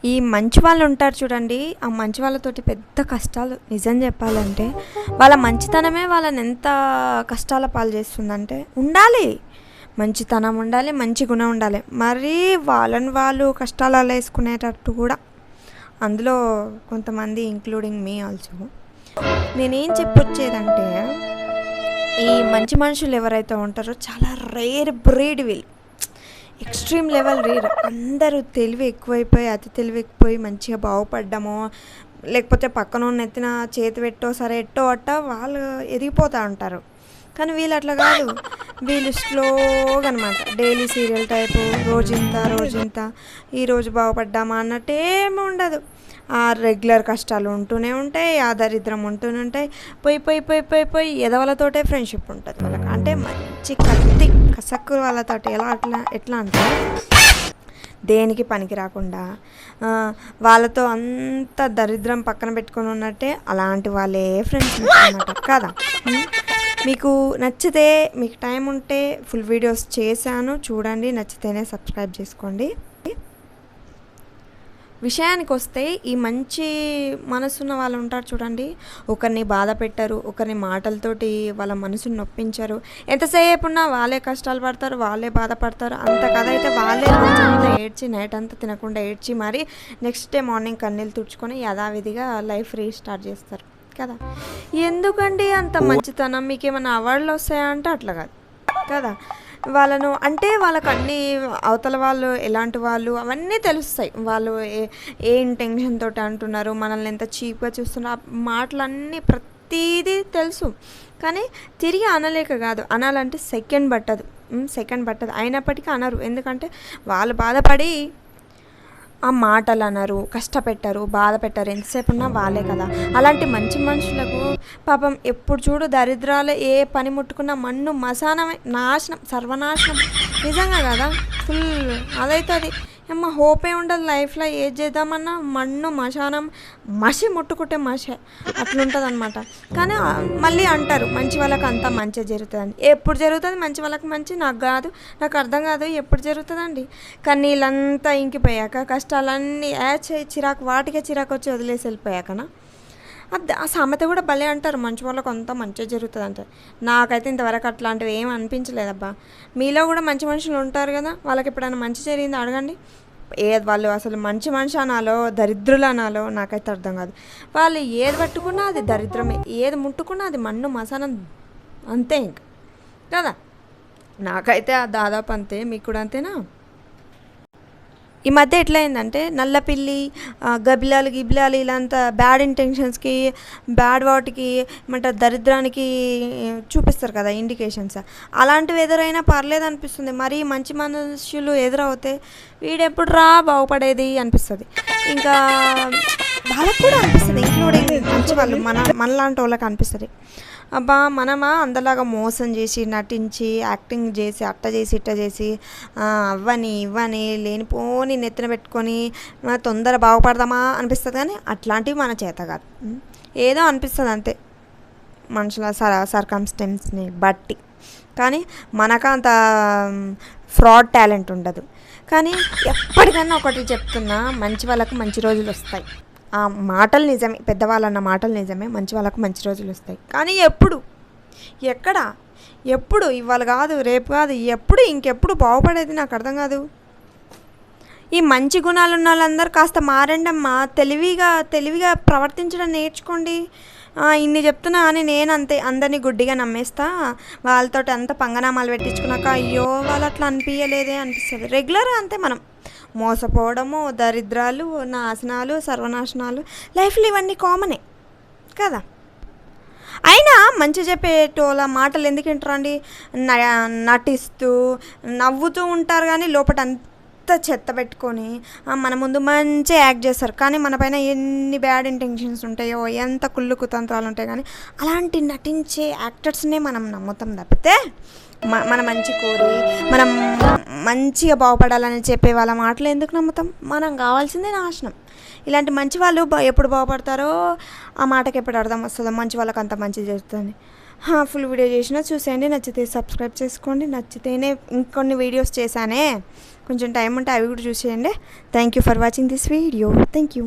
ఈ మంచి వాళ్ళు ఉంటారు చూడండి. ఆ మంచి వాళ్ళతోటి పెద్ద కష్టాలు నిజం చెప్పాలంటే, వాళ్ళ మంచితనమే వాళ్ళని ఎంత కష్టాల పాలు చేస్తుందంటే ఉండాలి. మంచితనం ఉండాలి, మంచి గుణం ఉండాలి. మరీ వాళ్ళని వాళ్ళు కష్టాలలో వేసుకునేటట్టు కూడా అందులో కొంతమంది ఇంక్లూడింగ్ మీ ఆల్సో. నేనేం చెప్పొచ్చేదంటే, ఈ మంచి మనుషులు ఎవరైతే ఉంటారో చాలా రేర్ బ్రీడ్ వీళ్ళు. Extreme level rare. అందరూ తెలివి ఎక్కువైపోయి, అతి తెలివి ఎక్కువై మంచిగా బాగుపడ్డమో, లేకపోతే పక్కన ఎత్తిన చేతి పెట్టో సరే ఎట్టో అట్ట వాళ్ళు ఎదిగిపోతూ ఉంటారు. కానీ వీళ్ళు అట్లా కాదు. వీళ్ళు స్లోగా అనమాట. డైలీ సీరియల్ టైపు, రోజింత రోజింత, ఈరోజు బాగుపడ్డామా అన్నట్టు ఏమి ఉండదు. ఆ రెగ్యులర్ కష్టాలు ఉంటూనే ఉంటాయి, ఆ దరిద్రం ఉంటూనే ఉంటాయి. పోయి పోయి పోయి పోయి పోయి ఎదవలతోటే ఫ్రెండ్షిప్ ఉంటుంది వాళ్ళకి. అంటే మంచి కత్తి కసక్కు వాళ్ళతోటి ఎట్లా అంటే దేనికి పనికి రాకుండా వాళ్ళతో అంత దరిద్రం పక్కన పెట్టుకొని ఉన్నట్టే అలాంటి వాళ్ళే ఫ్రెండ్స్ అన్నమాట కదా. మీకు నచ్చితే, మీకు టైం ఉంటే ఫుల్ వీడియోస్ చేశాను చూడండి, నచ్చితేనే సబ్స్క్రైబ్ చేసుకోండి. విషయానికి వస్తే, ఈ మంచి మనసున్న వాళ్ళు ఉంటారు చూడండి, ఒకరిని బాధ పెట్టరు, ఒకరిని మాటలతోటి వాళ్ళ మనసుని నొప్పించరు. ఎంతసేపు ఉన్నా వాళ్ళే కష్టాలు పడతారు, వాళ్ళే బాధపడతారు. అంత కథ అయితే వాళ్ళే రోజంతా ఏడ్చి, నైట్ అంతా తినకుండా ఏడ్చి మరి నెక్స్ట్ డే మార్నింగ్ కన్నీళ్ళు తుడుచుకొని యథావిధిగా లైఫ్ రీస్టార్ట్ చేస్తారు కదా. ఎందుకండి అంత మంచితనం? మీకు ఏమైనా అవార్డులు వస్తాయా అంటే అట్లా కాదు కదా. వాళ్ళను అంటే వాళ్ళకు అన్నీ అవతల వాళ్ళు ఎలాంటి వాళ్ళు అవన్నీ తెలుస్తాయి. వాళ్ళు ఏ ఇంటెన్షన్ తోటి అంటున్నారు, మనల్ని ఎంత చీప్గా చూస్తున్నారు, ఆ మాటలన్నీ ప్రతిదీ తెలుసు. కానీ తిరిగి అనలేక కాదు, అనాలంటే సెకండ్ పట్టదు. అయినప్పటికీ అనరు. ఎందుకంటే వాళ్ళు బాధపడి ఆ మాటలు అనరు, కష్టపెట్టరు, బాధ పెట్టరు. ఎంతసేపు ఉన్నా వాళ్ళే కదా. అలాంటి మంచి మనుషులకు పాపం ఎప్పుడు చూడు దరిద్రాలు, ఏ పని ముట్టుకున్నా మన్ను మశానమే, నాశనం, సర్వనాశనం. నిజంగా కదా, ఫుల్ అదవుతుంది. అమ్మ హోపే ఉండదు లైఫ్లో. ఏది చేద్దామన్నా మన్ను మశానం, మసి ముట్టుకుంటే మషే అట్లుంటుంది అనమాట. కానీ మళ్ళీ అంటారు మంచి వాళ్ళకి అంతా మంచి జరుగుతుందని. ఎప్పుడు జరుగుతుంది మంచి వాళ్ళకి మంచి? నాకు అర్థం కాదు ఎప్పుడు జరుగుతుందండి. కానీ వీళ్ళంతా ఇంకిపోయాక, కష్టాలన్నీ చిరాకు, వాటికే చిరాకు వచ్చి వదిలేసి వెళ్ళిపోయాకనా? ఆ సామెత కూడా భలే అంటారు, మంచి వాళ్ళకు అంతా మంచిగా జరుగుతుంది అంటే. నాకైతే ఇంతవరకు అట్లాంటివి ఏం అనిపించలేదబ్బా. మీలో కూడా మంచి మనుషులు ఉంటారు కదా, వాళ్ళకి ఎప్పుడైనా మంచి జరిగిందో అడగండి. వాళ్ళు అసలు మంచి మనిషి అనాలో దరిద్రులు అనాలో నాకైతే అర్థం కాదు. వాళ్ళు ఏది పట్టుకున్నా అది దరిద్రమే, ఏది ముట్టుకున్నా అది మన్ను మసానం, అంతే ఇంక కదా. నాకైతే దాదాపు అంతే. మీకు కూడా అంతేనా? ఈ మధ్య ఎట్లా అయిందంటే, నల్లపిల్లి, గబిలాలు ఇలాంతా బ్యాడ్ ఇంటెన్షన్స్కి, బ్యాడ్ వాటికి, ఏమంటారు దరిద్రానికి చూపిస్తారు కదా ఇండికేషన్స్. అలాంటివి ఎదురైనా పర్లేదు అనిపిస్తుంది. మరీ మంచి మనుషులు ఎదురవుతే వీడెప్పుడు రా బాగుపడేది అనిపిస్తుంది. ఇంకా వాళ్ళకు కూడా అనిపిస్తుంది, ఇంక్లూడింగ్ మంచి వాళ్ళు మనలాంటి వాళ్ళకి అనిపిస్తుంది. అబ్బా మనమా అందలాగా మోసం చేసి, నటించి, యాక్టింగ్ చేసి, అట్ట చేసి ఇట్ట చేసి, ఇవ్వని లేనిపోని నెత్తిన పెట్టుకొని తొందర బాగుపడదామా అనిపిస్తుంది. కానీ అట్లాంటివి మన చేత కాదు. ఏదో అనిపిస్తుంది అంతే, మనుషుల సర్కమ్స్టెన్స్ని బట్టి. కానీ మనకు అంత ఫ్రాడ్ టాలెంట్ ఉండదు. కానీ ఎప్పటికన్నా ఒకటి చెప్తున్నా, మంచి వాళ్ళకు మంచి రోజులు వస్తాయి. ఆ మాటలు నిజమే, పెద్దవాళ్ళు అన్న మాటలు నిజమే, మంచి వాళ్ళకు మంచి రోజులు వస్తాయి. కానీ ఎప్పుడు ఇవాళ కాదు, రేపు కాదు, ఇంకెప్పుడు బాగుపడేది నాకు అర్థం కాదు. ఈ మంచి గుణాలు ఉన్న వాళ్ళందరూ కాస్త మారండమ్మా, తెలివిగా ప్రవర్తించడం నేర్చుకోండి. ఇన్ని చెప్తున్నా అని నేను అంతే అందరినీ గుడ్డిగా నమ్మేస్తా, వాళ్ళతో అంత పంగనామాలు పెట్టించుకున్నాక అయ్యో వాళ్ళు అట్లా అనిపించలేదే అనిపిస్తుంది. రెగ్యులర్గా అంతే మనం మోసపోవడము, దరిద్రాలు, నాశనాలు, సర్వనాశనాలు లైఫ్లో ఇవన్నీ కామనే కదా. అయినా మంచి చెప్పేటోళ్ళ మాటలు ఎందుకు వింటారండి? నటిస్తూ నవ్వుతూ ఉంటారు కానీ లోపల అంత చెత్త పెట్టుకొని మన ముందు మంచిగా యాక్ట్ చేస్తారు. కానీ మన పైన ఎన్ని బ్యాడ్ ఇంటెన్షన్స్ ఉంటాయో, ఎంత కుళ్ళు కుతంత్రాలు ఉంటాయి. కానీ అలాంటి నటించే యాక్టర్స్నే మనం నమ్ముతాం తప్పితే, మన మంచి కోరి మనం మంచిగా బాగుపడాలని చెప్పే వాళ్ళ మాటలు ఎందుకు నమ్ముతాం? మనం కావాల్సిందే నాశనం. ఇలాంటి మంచి వాళ్ళు ఎప్పుడు బాగుపడతారో ఆ మాటకి ఎప్పుడు అర్థం వస్తుందో, మంచి వాళ్ళకి అంత మంచి జరుగుతుంది. ఫుల్ వీడియో చేసినా చూసేయండి. నచ్చితే సబ్స్క్రైబ్ చేసుకోండి. నచ్చితేనే ఇంకొన్ని వీడియోస్ చేశానే, కొంచెం టైం ఉంటే అవి కూడా చూసేయండి. Thank you for watching this video. Thank you.